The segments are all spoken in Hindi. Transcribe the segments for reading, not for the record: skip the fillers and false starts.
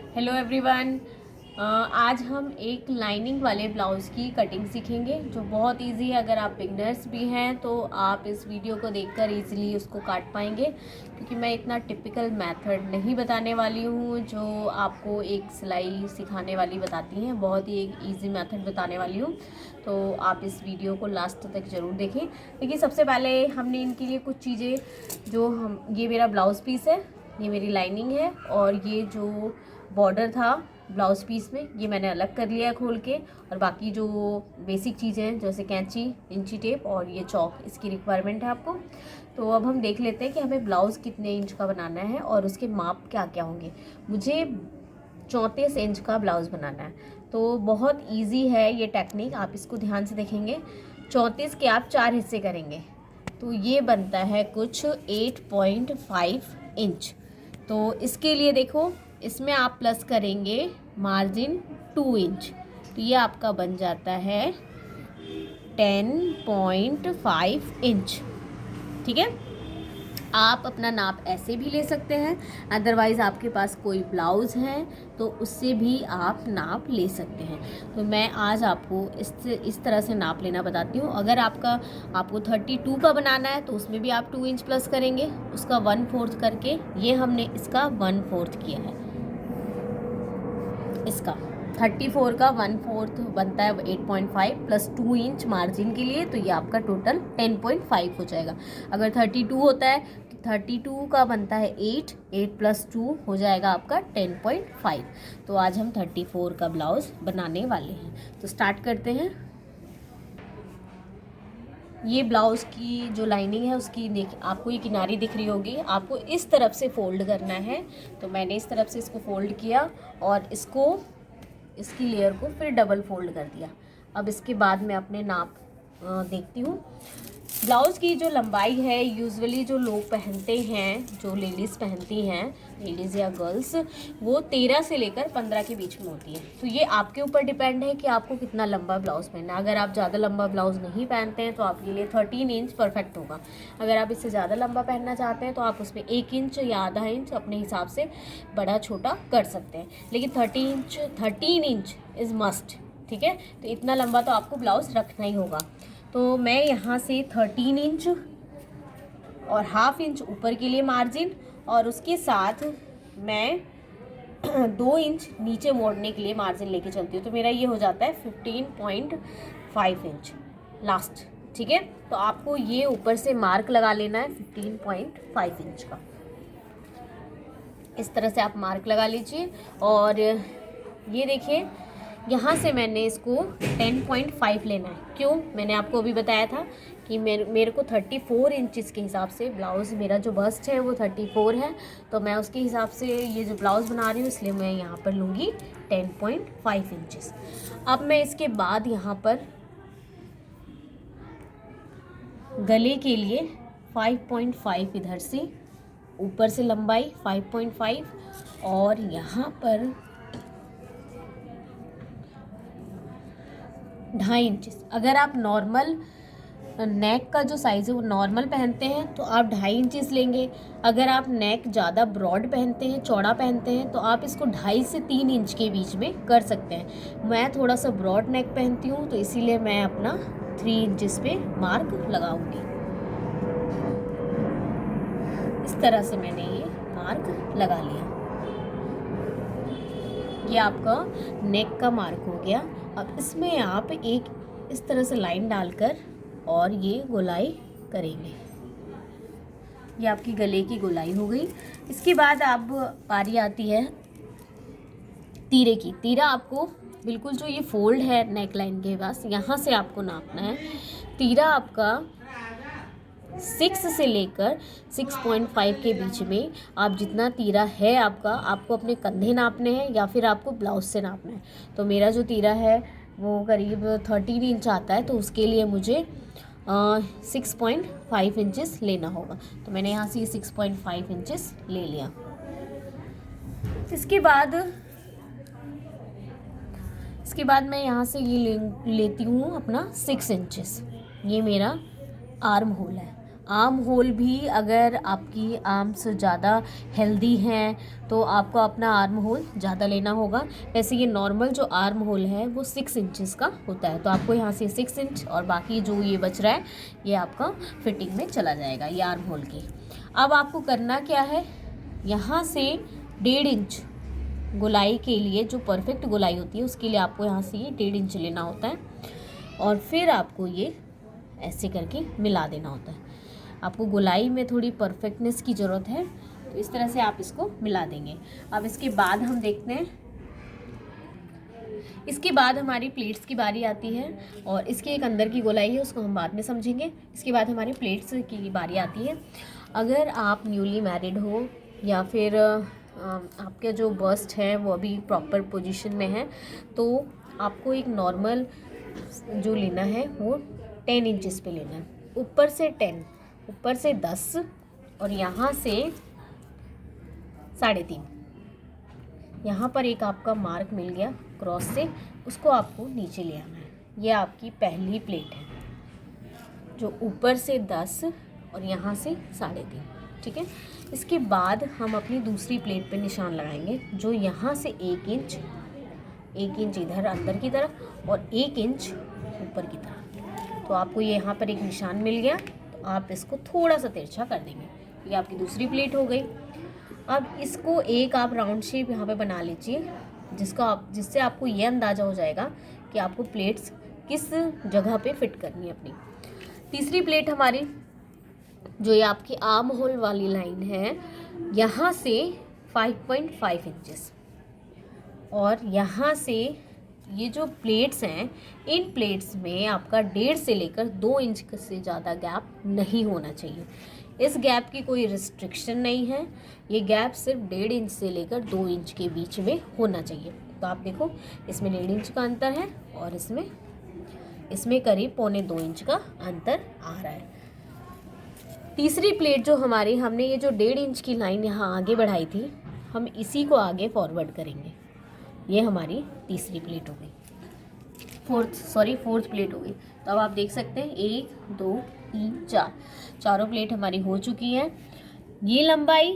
Hello everyone. आज हम एक लाइनिंग वाले ब्लाउज़ की कटिंग सीखेंगे जो बहुत इजी है। अगर आप बिगनर्स भी हैं तो आप इस वीडियो को देखकर इजीली उसको काट पाएंगे, क्योंकि मैं इतना टिपिकल मेथड नहीं बताने वाली हूँ जो आपको एक सिलाई सिखाने वाली बताती हैं। बहुत ही एक ईजी मेथड बताने वाली हूँ, तो आप इस वीडियो को लास्ट तक ज़रूर देखें। देखिए, सबसे पहले हमने इनके लिए कुछ चीज़ें ये मेरा ब्लाउज़ पीस है, ये मेरी लाइनिंग है, और ये जो बॉर्डर था ब्लाउज़ पीस में ये मैंने अलग कर लिया है खोल के। और बाकी जो बेसिक चीज़ें हैं जैसे कैंची, इंची टेप और ये चौक, इसकी रिक्वायरमेंट है आपको। तो अब हम देख लेते हैं कि हमें ब्लाउज़ कितने इंच का बनाना है और उसके माप क्या क्या होंगे। मुझे 34 इंच का ब्लाउज़ बनाना है, तो बहुत ईजी है ये टेक्निक। आप इसको ध्यान से देखेंगे, 34 के आप 4 हिस्से करेंगे तो ये बनता है कुछ 8.5 इंच। तो इसके लिए देखो, इसमें आप प्लस करेंगे मार्जिन 2 इंच, तो ये आपका बन जाता है 10.5 इंच। ठीक है, आप अपना नाप ऐसे भी ले सकते हैं, अदरवाइज़ आपके पास कोई ब्लाउज़ है तो उससे भी आप नाप ले सकते हैं। तो मैं आज आपको इस तरह से नाप लेना बताती हूँ। अगर आपको 32 का बनाना है तो उसमें भी आप 2 इंच प्लस करेंगे, उसका 1/4 करके। ये हमने इसका 1/4 किया है। इसका 34 का 1/4 बनता है 8.5 प्लस 2 इंच मार्जिन के लिए, तो ये आपका टोटल 10.5 हो जाएगा। अगर 32 होता है तो 32 का बनता है 8 प्लस 2 हो जाएगा आपका 10.5। तो आज हम 34 का ब्लाउज बनाने वाले हैं, तो स्टार्ट करते हैं। ये ब्लाउज़ की जो लाइनिंग है उसकी आपको ये किनारी दिख रही होगी, आपको इस तरफ से फोल्ड करना है। तो मैंने इस तरफ से इसको फोल्ड किया और इसकी लेयर को फिर डबल फोल्ड कर दिया। अब इसके बाद मैं अपने नाप देखती हूँ। ब्लाउज़ की जो लंबाई है, यूजुअली जो लोग पहनते हैं, जो लेडीज़ पहनती हैं, लेडीज़ या गर्ल्स, वो 13 से लेकर 15 के बीच में होती है। तो ये आपके ऊपर डिपेंड है कि आपको कितना लंबा ब्लाउज़ पहनना है। अगर आप ज़्यादा लंबा ब्लाउज़ नहीं पहनते हैं तो आपके लिए 13 इंच परफेक्ट होगा। अगर आप इससे ज़्यादा लंबा पहनना चाहते हैं तो आप उसमें 1 इंच या आधा इंच अपने हिसाब से बड़ा छोटा कर सकते हैं, लेकिन 13 इंच इज़ मस्ट। ठीक है, तो इतना लंबा तो आपको ब्लाउज़ रखना ही होगा। तो मैं यहाँ से 13 इंच और हाफ इंच ऊपर के लिए मार्जिन, और उसके साथ मैं 2 इंच नीचे मोड़ने के लिए मार्जिन लेके चलती हूँ। तो मेरा ये हो जाता है 15.5 इंच लास्ट। ठीक है, तो आपको ये ऊपर से मार्क लगा लेना है 15.5 इंच का। इस तरह से आप मार्क लगा लीजिए। और ये देखिए, यहाँ से मैंने इसको 10.5 लेना है। क्यों, मैंने आपको अभी बताया था कि मेरे को 34 इंचज़ के हिसाब से ब्लाउज़, मेरा जो बस्ट है वो 34 है, तो मैं उसके हिसाब से ये जो ब्लाउज़ बना रही हूँ, इसलिए मैं यहाँ पर लूँगी 10.5 इंचज़। अब मैं इसके बाद यहाँ पर गले के लिए 5.5 इधर से, ऊपर से लंबाई 5.5, और यहाँ पर 2.5 इंच। अगर आप नॉर्मल नेक का जो साइज़ है वो नॉर्मल पहनते हैं तो आप 2.5 इंचज़ लेंगे। अगर आप नेक ज़्यादा ब्रॉड पहनते हैं, चौड़ा पहनते हैं, तो आप इसको 2.5 से 3 इंच के बीच में कर सकते हैं। मैं थोड़ा सा ब्रॉड नेक पहनती हूँ तो इसीलिए मैं अपना 3 इंचज़ पे मार्क लगाऊंगी। इस तरह से मैंने ये मार्क लगा लिया। ये आपका नेक का मार्क हो गया। अब इसमें आप एक इस तरह से लाइन डालकर और ये गोलाई करेंगे। ये आपकी गले की गोलाई हो गई। इसके बाद अब बारी आती है तीरे की। तीरा आपको बिल्कुल जो ये फोल्ड है नेक लाइन के पास, यहाँ से आपको नापना है। तीरा आपका 6 से लेकर 6.5 के बीच में, आप जितना तीरा है आपको अपने कंधे नापने हैं या फिर आपको ब्लाउज से नापना है। तो मेरा जो तीरा है वो करीब 13 इंच आता है, तो उसके लिए मुझे 6.5 इंचज़ लेना होगा। तो मैंने यहाँ से ये 6.5 इंचज़ ले लिया। इसके बाद मैं यहाँ से ये लेती हूँ अपना 6 इंचज़। ये मेरा आर्म होल है। आर्म होल भी अगर आपकी आर्म्स ज़्यादा हेल्दी हैं तो आपको अपना आर्म होल ज़्यादा लेना होगा। वैसे ये नॉर्मल जो आर्म होल है वो 6 इंचेस का होता है, तो आपको यहाँ से 6 इंच और बाकी जो ये बच रहा है ये आपका फिटिंग में चला जाएगा, ये आर्म होल की। अब आपको करना क्या है, यहाँ से 1.5 इंच गोलाई के लिए, जो परफेक्ट गोलाई होती है उसके लिए आपको यहाँ से ये 1.5 इंच लेना होता है और फिर आपको ये ऐसे करके मिला देना होता है। आपको गोलाई में थोड़ी परफेक्टनेस की ज़रूरत है, तो इस तरह से आप इसको मिला देंगे। अब इसके बाद हम देखते हैं, इसके बाद हमारी प्लेट्स की बारी आती है और इसके एक अंदर की गोलाई है उसको हम बाद में समझेंगे। इसके बाद हमारी प्लेट्स की बारी आती है। अगर आप न्यूली मैरिड हो या फिर आपके जो बस्ट है वो अभी प्रॉपर पोजीशन में है, तो आपको एक नॉर्मल जो लेना है वो 10 इंचेस पे लेना है। ऊपर से 10, ऊपर से 10 और यहाँ से 3.5। यहाँ पर एक आपका मार्क मिल गया क्रॉस से, उसको आपको नीचे ले आना है। ये आपकी पहली प्लेट है जो ऊपर से 10 और यहाँ से 3.5, ठीक है। इसके बाद हम अपनी दूसरी प्लेट पे निशान लगाएंगे, जो यहाँ से 1 इंच इधर अंदर की तरफ और 1 इंच ऊपर की तरफ। तो आपको ये यहाँ पर एक निशान मिल गया, तो आप इसको थोड़ा सा तिरछा कर देंगे। ये आपकी दूसरी प्लेट हो गई। अब इसको एक आप राउंड शेप यहाँ पे बना लीजिए, जिससे आपको ये अंदाज़ा हो जाएगा कि आपको प्लेट्स किस जगह पे फिट करनी है अपनी। तीसरी प्लेट हमारी, जो ये आपकी आर्म होल वाली लाइन है, यहाँ से 5.5 इंचेस और यहाँ से ये जो प्लेट्स हैं, इन प्लेट्स में आपका 1.5 से लेकर 2 इंच से ज़्यादा गैप नहीं होना चाहिए। इस गैप की कोई रिस्ट्रिक्शन नहीं है, ये गैप सिर्फ 1.5 इंच से लेकर 2 इंच के बीच में होना चाहिए। तो आप देखो, इसमें 1.5 इंच का अंतर है और इसमें करीब 1.25 इंच का अंतर आ रहा है। तीसरी प्लेट जो हमारी, हमने ये जो 1.5 इंच की लाइन यहाँ आगे बढ़ाई थी, हम इसी को आगे फॉरवर्ड करेंगे। ये हमारी तीसरी प्लेट हो गई, फोर्थ प्लेट हो गई। तो अब आप देख सकते हैं 1 2 3 4, चारों प्लेट हमारी हो चुकी हैं। ये लंबाई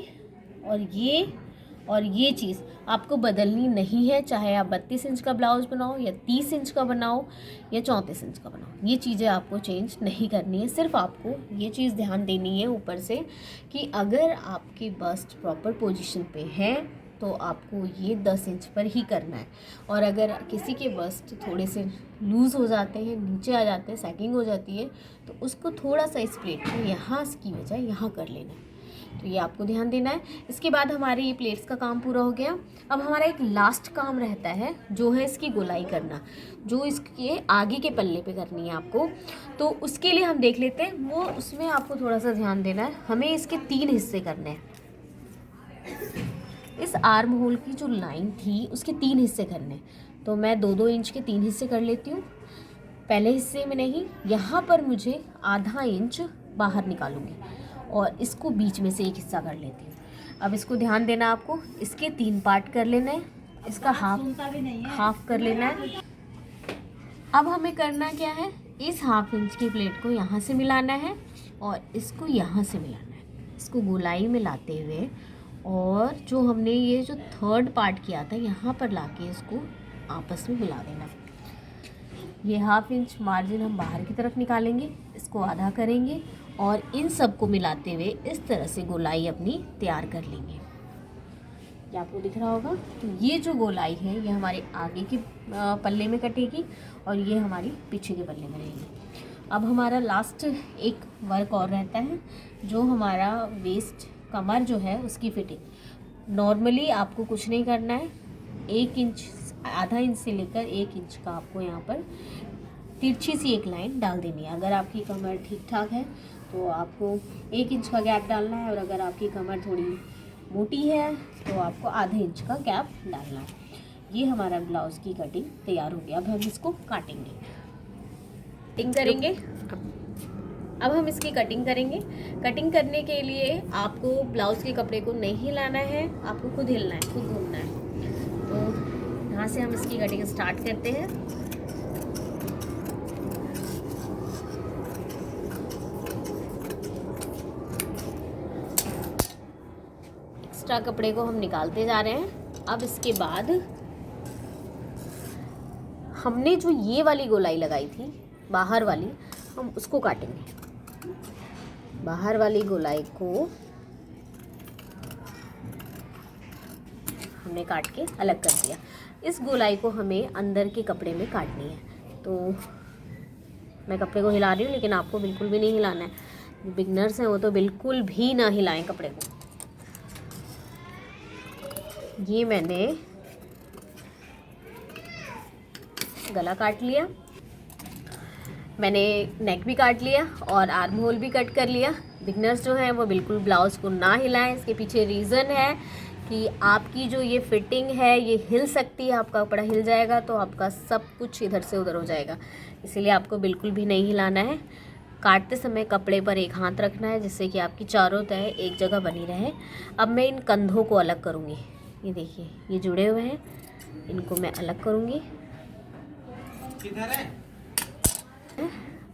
और ये चीज़ आपको बदलनी नहीं है, चाहे आप 32 इंच का ब्लाउज बनाओ या 30 इंच का बनाओ या 34 इंच का बनाओ, ये चीज़ें आपको चेंज नहीं करनी है। सिर्फ आपको ये चीज़ ध्यान देनी है ऊपर से कि अगर आपकी बस्ट प्रॉपर पोजीशन पे है तो आपको ये 10 इंच पर ही करना है, और अगर किसी के बस्ट थोड़े से लूज़ हो जाते हैं, नीचे आ जाते हैं, सैगिंग हो जाती है, तो उसको थोड़ा सा इस प्लेट में यहाँ की बजाय यहाँ कर लेना है। तो ये आपको ध्यान देना है। इसके बाद हमारे ये प्लेट्स का काम पूरा हो गया। अब हमारा एक लास्ट काम रहता है, जो है इसकी गोलाई करना, जो इसके आगे के पल्ले पे करनी है आपको। तो उसके लिए हम देख लेते हैं, वो उसमें आपको थोड़ा सा ध्यान देना है। हमें इसके 3 हिस्से करने हैं। इस आर्म होल की जो लाइन थी उसके 3 हिस्से करने, तो मैं 2-2 इंच के 3 हिस्से कर लेती हूँ। पहले हिस्से में नहीं, यहाँ पर मुझे आधा इंच बाहर निकालूंगी और इसको बीच में से एक हिस्सा कर लेती हूँ। अब इसको ध्यान देना, आपको इसके 3 पार्ट कर लेना है, इसका हाफ कर लेना है। अब हमें करना क्या है, इस 1/2 इंच की प्लेट को यहाँ से मिलाना है और इसको यहाँ से मिलाना है, इसको गोलाई में लाते हुए, और जो हमने ये जो 3rd पार्ट किया था यहाँ पर लाके इसको आपस में मिला देना। ये 1/2 इंच मार्जिन हम बाहर की तरफ निकालेंगे, इसको आधा करेंगे और इन सब को मिलाते हुए इस तरह से गोलाई अपनी तैयार कर लेंगे। ये आपको दिख रहा होगा। तो ये जो गोलाई है ये हमारे आगे के पल्ले में कटेगी और ये हमारी पीछे के पल्ले में रहेगी। अब हमारा लास्ट एक वर्क और रहता है, जो हमारा वेस्ट कमर जो है उसकी फिटिंग। नॉर्मली आपको कुछ नहीं करना है, 1 इंच, आधा इंच से लेकर 1 इंच का आपको यहाँ पर तिरछी सी एक लाइन डाल देनी है। अगर आपकी कमर ठीक ठाक है तो आपको 1 इंच का गैप डालना है, और अगर आपकी कमर थोड़ी मोटी है तो आपको आधे इंच का गैप डालना है। ये हमारा ब्लाउज़ की कटिंग तैयार हो गया। अब हम इसको काटेंगे, कटिंग करेंगे। अब हम इसकी कटिंग करेंगे। कटिंग करने के लिए आपको ब्लाउज़ के कपड़े को नहीं हिलाना है, आपको खुद हिलना है, खुद घूमना है। तो यहाँ से हम इसकी कटिंग स्टार्ट करते हैं। एक्स्ट्रा कपड़े को हम निकालते जा रहे हैं। अब इसके बाद हमने जो ये वाली गोलाई लगाई थी बाहर वाली, हम उसको काटेंगे। बाहर वाली गोलाई को हमने काट के अलग कर दिया। इस गोलाई को हमें अंदर के कपड़े में काटनी है। तो मैं कपड़े को हिला रही हूँ, लेकिन आपको बिल्कुल भी नहीं हिलाना है। बिगनर्स हैं वो तो बिल्कुल भी ना हिलाएं कपड़े को। ये मैंने गला काट लिया, मैंने नेक भी काट लिया और आर्म होल भी कट कर लिया। बिगनर्स जो हैं वो बिल्कुल ब्लाउज़ को ना हिलाएं। इसके पीछे रीज़न है कि आपकी जो ये फिटिंग है ये हिल सकती है, आपका कपड़ा हिल जाएगा तो आपका सब कुछ इधर से उधर हो जाएगा। इसीलिए आपको बिल्कुल भी नहीं हिलाना है। काटते समय कपड़े पर एक हाथ रखना है, जिससे कि आपकी चारों तह एक जगह बनी रहे। अब मैं इन कंधों को अलग करूँगी। ये देखिए, ये जुड़े हुए हैं, इनको मैं अलग करूँगी।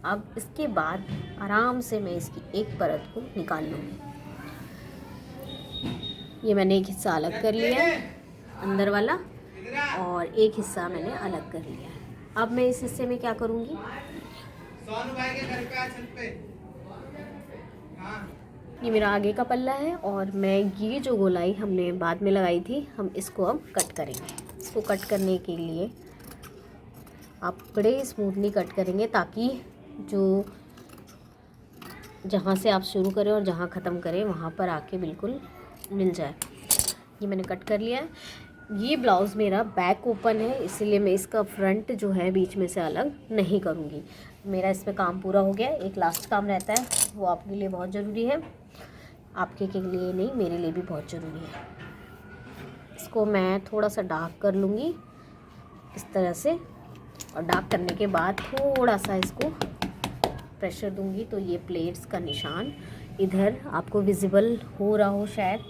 अब इसके बाद आराम से मैं इसकी एक परत को निकाल लूँगी। ये मैंने एक हिस्सा अलग कर लिया है अंदर वाला, और एक हिस्सा मैंने अलग कर लिया है। अब मैं इस हिस्से में क्या करूँगी, सोनू भाई के घर पे छत पे। हाँ। ये मेरा आगे का पल्ला है और मैं ये जो गोलाई हमने बाद में लगाई थी, हम इसको अब कट करेंगे। इसको कट करने के लिए आप बड़े स्मूथली कट करेंगे, ताकि जो जहाँ से आप शुरू करें और जहाँ ख़त्म करें वहाँ पर आके बिल्कुल मिल जाए। ये मैंने कट कर लिया है। ये ब्लाउज़ मेरा बैक ओपन है, इसीलिए मैं इसका फ्रंट जो है बीच में से अलग नहीं करूँगी। मेरा इसमें काम पूरा हो गया। एक लास्ट काम रहता है, वो आपके लिए बहुत ज़रूरी है, आपके के लिए नहीं, मेरे लिए भी बहुत ज़रूरी है। इसको मैं थोड़ा सा डार्क कर लूँगी इस तरह से, और डार्क करने के बाद थोड़ा सा इसको प्रेशर दूँगी तो ये प्लेट्स का निशान इधर आपको विजिबल हो रहा हो। शायद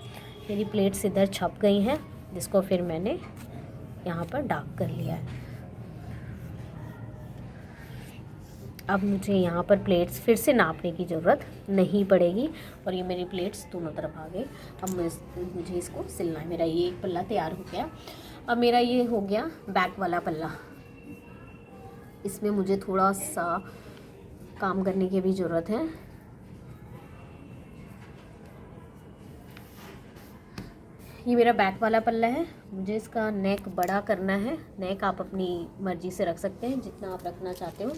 मेरी प्लेट्स इधर छप गई हैं, जिसको फिर मैंने यहाँ पर डार्क कर लिया है। अब मुझे यहाँ पर प्लेट्स फिर से नापने की ज़रूरत नहीं पड़ेगी, और ये मेरी प्लेट्स दोनों तरफ आ गई। अब मुझे इसको सिलना है। मेरा ये एक पल्ला तैयार हो गया। अब मेरा ये हो गया बैक वाला पल्ला। इसमें मुझे थोड़ा सा काम करने की भी ज़रूरत है। ये मेरा बैक वाला पल्ला है, मुझे इसका नेक बड़ा करना है। नेक आप अपनी मर्ज़ी से रख सकते हैं, जितना आप रखना चाहते हो।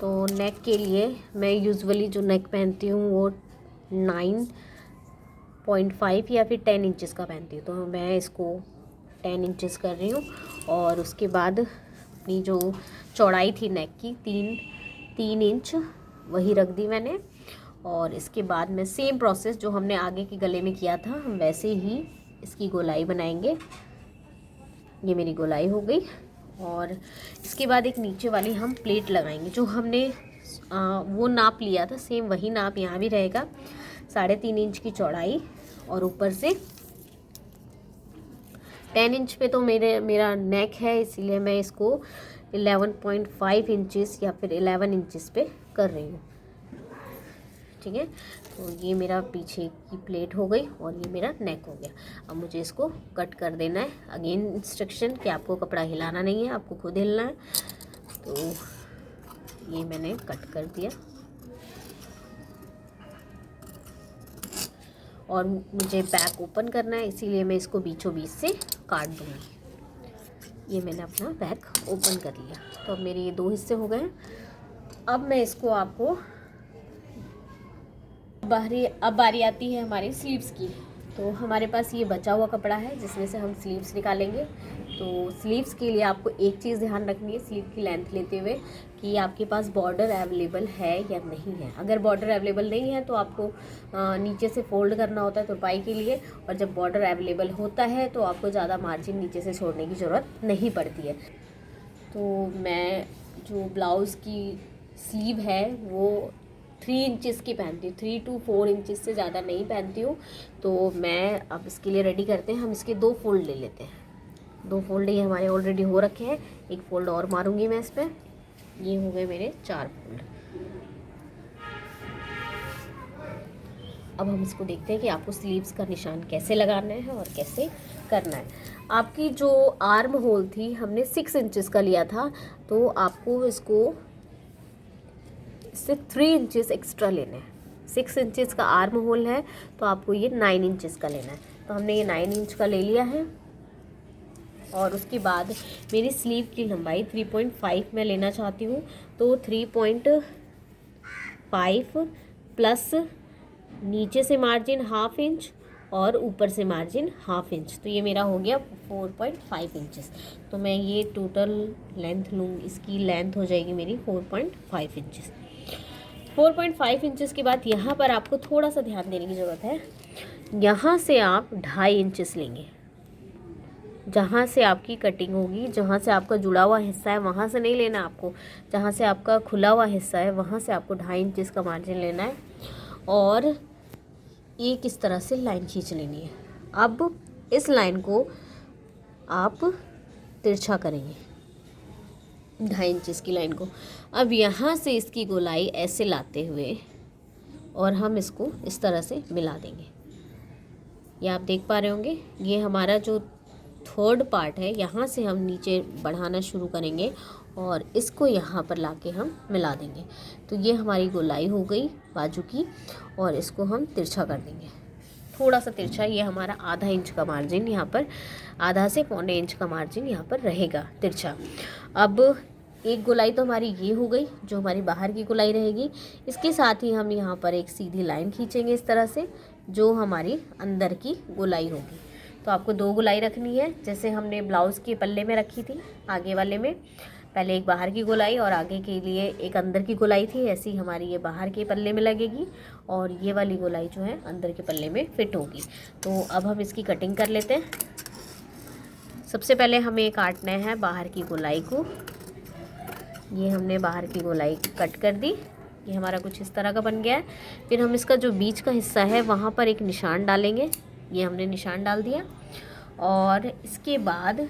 तो नेक के लिए मैं यूजुअली जो नेक पहनती हूँ वो 9.5 या फिर 10 इंचेस का पहनती हूँ। तो मैं इसको 10 इंचेस कर रही हूँ। और उसके बाद अपनी जो चौड़ाई थी नेक की 3 इंच वही रख दी मैंने। और इसके बाद मैं सेम प्रोसेस जो हमने आगे के गले में किया था, हम वैसे ही इसकी गोलाई बनाएंगे। ये मेरी गोलाई हो गई। और इसके बाद एक नीचे वाली हम प्लेट लगाएंगे। जो हमने वो नाप लिया था, सेम वही नाप यहाँ भी रहेगा। 3.5 इंच की चौड़ाई, और ऊपर से 10 इंच पे तो मेरा नेक है, इसीलिए मैं इसको 11.5 इंचेस या फिर 11 इंचेस पे कर रही हूँ। ठीक है, तो ये मेरा पीछे की प्लेट हो गई और ये मेरा नेक हो गया। अब मुझे इसको कट कर देना है। अगेन इंस्ट्रक्शन कि आपको कपड़ा हिलाना नहीं है, आपको खुद हिलना है। तो ये मैंने कट कर दिया, और मुझे बैक ओपन करना है, इसीलिए मैं इसको बीचों बीच से काट दूँगी। ये मैंने अपना बैक ओपन कर लिया। तो अब मेरे ये 2 हिस्से हो गए। अब मैं इसको आपको अब बारी आती है हमारी स्लीव्स की। तो हमारे पास ये बचा हुआ कपड़ा है जिसमें से हम स्लीव्स निकालेंगे। तो स्लीव्स के लिए आपको एक चीज़ ध्यान रखनी है स्लीव की लेंथ लेते हुए, कि आपके पास बॉर्डर अवेलेबल है या नहीं है। अगर बॉर्डर अवेलेबल नहीं है तो आपको नीचे से फोल्ड करना होता है तुरपाई के लिए, और जब बॉर्डर अवेलेबल होता है तो आपको ज़्यादा मार्जिन नीचे से छोड़ने की ज़रूरत नहीं पड़ती है। तो मैं जो ब्लाउज़ की स्लीव है वो 3 इंचेस की पहनती हूँ, 3 to 4 इंचेस से ज़्यादा नहीं पहनती हूँ। तो मैं अब इसके लिए रेडी करते हैं, हम इसके 2 फोल्ड ले लेते हैं। 2 फोल्ड ये हमारे ऑलरेडी हो रखे हैं, एक फ़ोल्ड और मारूंगी मैं इस पर। ये हो गए मेरे 4 फोल्ड। अब हम इसको देखते हैं कि आपको स्लीव्स का निशान कैसे लगाना है और कैसे करना है। आपकी जो आर्म होल थी हमने 6 इंचेस का लिया था, तो आपको इसको इससे 3 इंचेस एक्स्ट्रा लेना है। 6 इंचेस का आर्म होल है तो आपको ये 9 इंचेस का लेना है। तो हमने ये 9 इंच का ले लिया है। और उसके बाद मेरी स्लीव की लंबाई 3.5 मैं लेना चाहती हूँ, तो 3.5 प्लस नीचे से मार्जिन 1/2 इंच और ऊपर से मार्जिन 1/2 इंच, तो ये मेरा हो गया 4.5 इंचेस। तो मैं ये टोटल लेंथ लूँगी, इसकी लेंथ हो जाएगी मेरी 4.5 इंचेस। 4.5 इंचेस के बाद यहाँ पर आपको थोड़ा सा ध्यान देने की ज़रूरत है। यहाँ से आप 2.5 इंचेस लेंगे, जहाँ से आपकी कटिंग होगी, जहाँ से आपका जुड़ा हुआ हिस्सा है वहाँ से नहीं लेना आपको, जहाँ से आपका खुला हुआ हिस्सा है वहाँ से आपको 2.5 इंचेस का मार्जिन लेना है और एक इस तरह से लाइन खींच लेनी है। अब इस लाइन को आप तिरछा करेंगे, 2.5 इंचेस की लाइन को। अब यहाँ से इसकी गोलाई ऐसे लाते हुए और हम इसको इस तरह से मिला देंगे। ये आप देख पा रहे होंगे, ये हमारा जो थर्ड पार्ट है, यहाँ से हम नीचे बढ़ाना शुरू करेंगे और इसको यहाँ पर लाके हम मिला देंगे। तो ये हमारी गोलाई हो गई बाजू की और इसको हम तिरछा कर देंगे, थोड़ा सा तिरछा। ये हमारा 1/2 इंच का मार्जिन यहाँ पर, 1/2 से 1.25 इंच का मार्जिन यहाँ पर रहेगा तिरछा। अब एक गोलाई तो हमारी ये हो गई जो हमारी बाहर की गोलाई रहेगी। इसके साथ ही हम यहाँ पर एक सीधी लाइन खींचेंगे इस तरह से, जो हमारी अंदर की गोलाई होगी। तो आपको 2 गोलाई रखनी है, जैसे हमने ब्लाउज़ के पल्ले में रखी थी, आगे वाले में पहले एक बाहर की गोलाई और आगे के लिए एक अंदर की गोलाई थी, ऐसी हमारी ये बाहर के पल्ले में लगेगी और ये वाली गोलाई जो है अंदर के पल्ले में फिट होगी। तो अब हम इसकी कटिंग कर लेते हैं। सबसे पहले हमें काटना है बाहर की गोलाई को। ये हमने बाहर की गोलाई कट कर दी, ये हमारा कुछ इस तरह का बन गया है। फिर हम इसका जो बीच का हिस्सा है वहाँ पर एक निशान डालेंगे, ये हमने निशान डाल दिया। और इसके बाद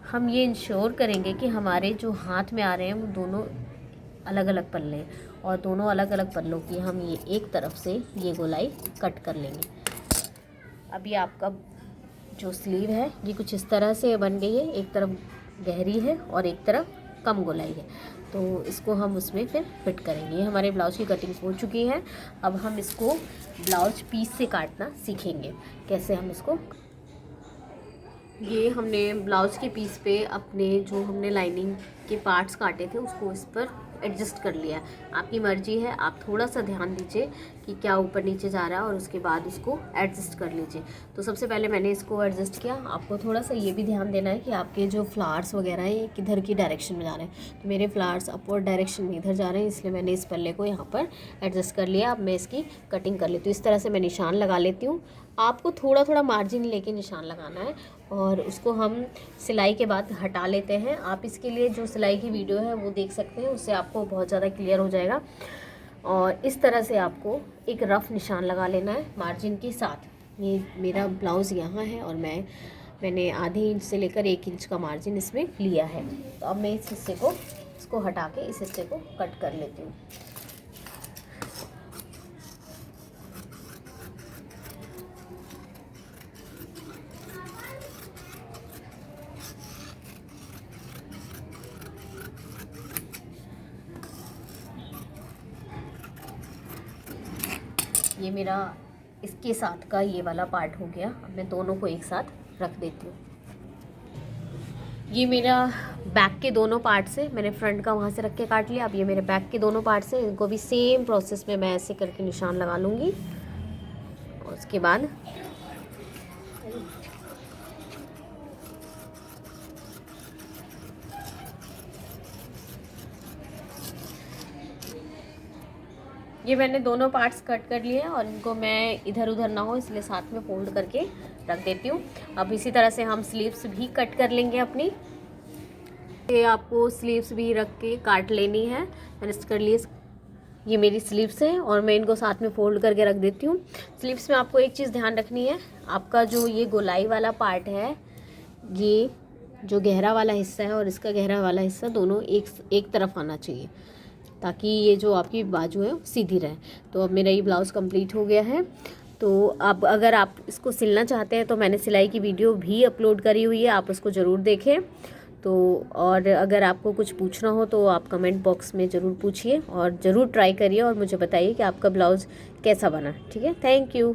हम ये इंश्योर करेंगे कि हमारे जो हाथ में आ रहे हैं वो दोनों अलग अलग पल्ले हैं और दोनों अलग अलग पल्लों की हम ये एक तरफ से ये गोलाई कट कर लेंगे। अब ये आपका जो स्लीव है ये कुछ इस तरह से बन गई है, एक तरफ गहरी है और एक तरफ कम गोलाई है, तो इसको हम उसमें फिर फिट करेंगे। ये हमारे ब्लाउज की कटिंग हो चुकी है। अब हम इसको ब्लाउज पीस से काटना सीखेंगे, कैसे हम इसको। ये हमने ब्लाउज के पीस पे अपने जो हमने लाइनिंग के पार्ट्स काटे थे उसको इस पर एडजस्ट कर लिया। आपकी मर्जी है, आप थोड़ा सा ध्यान दीजिए कि क्या ऊपर नीचे जा रहा है और उसके बाद इसको एडजस्ट कर लीजिए। तो सबसे पहले मैंने इसको एडजस्ट किया। आपको थोड़ा सा ये भी ध्यान देना है कि आपके जो फ्लावर्स वगैरह हैं ये किधर की डायरेक्शन में जा रहे हैं। तो मेरे फ्लावर्स अपवर्ड डायरेक्शन में इधर जा रहे हैं, इसलिए मैंने इस पल्ले को यहाँ पर एडजस्ट कर लिया। अब मैं इसकी कटिंग कर लेती हूँ। इस तरह से मैं निशान लगा लेती हूँ। आपको थोड़ा थोड़ा मार्जिन लेके निशान लगाना है और उसको हम सिलाई के बाद हटा लेते हैं। आप इसके लिए जो सिलाई की वीडियो है वो देख सकते हैं, उससे आपको बहुत ज़्यादा क्लियर हो जाएगा। और इस तरह से आपको एक रफ़ निशान लगा लेना है मार्जिन के साथ। ये मेरा ब्लाउज़ यहाँ है और मैंने आधे इंच से लेकर 1 इंच का मार्जिन इसमें लिया है। तो अब मैं इस हिस्से को इसको हटा के इस हिस्से को कट कर लेती हूँ। ये मेरा इसके साथ का ये वाला पार्ट हो गया। अब मैं दोनों को एक साथ रख देती हूँ। ये मेरा बैक के दोनों पार्ट से, मैंने फ्रंट का वहाँ से रख के काट लिया। अब ये मेरे बैक के दोनों पार्ट से, इनको भी सेम प्रोसेस में मैं ऐसे करके निशान लगा लूँगी। और उसके बाद ये मैंने दोनों पार्ट्स कट कर लिए हैं और इनको मैं इधर उधर ना हो इसलिए साथ में फोल्ड करके रख देती हूँ। अब इसी तरह से हम स्लीव्स भी कट कर लेंगे अपनी। ये आपको स्लीव्स भी रख के काट लेनी है। मैंने कर लिए, ये मेरी स्लीव्स हैं और मैं इनको साथ में फोल्ड करके रख देती हूँ। स्लीव्स में आपको एक चीज़ ध्यान रखनी है, आपका जो ये गोलाई वाला पार्ट है, ये जो गहरा वाला हिस्सा है और इसका गहरा वाला हिस्सा दोनों एक तरफ आना चाहिए, ताकि ये जो आपकी बाजू है सीधी रहे। तो अब मेरा ये ब्लाउज़ कंप्लीट हो गया है। तो अब अगर आप इसको सिलना चाहते हैं तो मैंने सिलाई की वीडियो भी अपलोड करी हुई है, आप उसको ज़रूर देखें। तो और अगर आपको कुछ पूछना हो तो आप कमेंट बॉक्स में ज़रूर पूछिए और ज़रूर ट्राई करिए और मुझे बताइए कि आपका ब्लाउज़ कैसा बना। ठीक है, थैंक यू।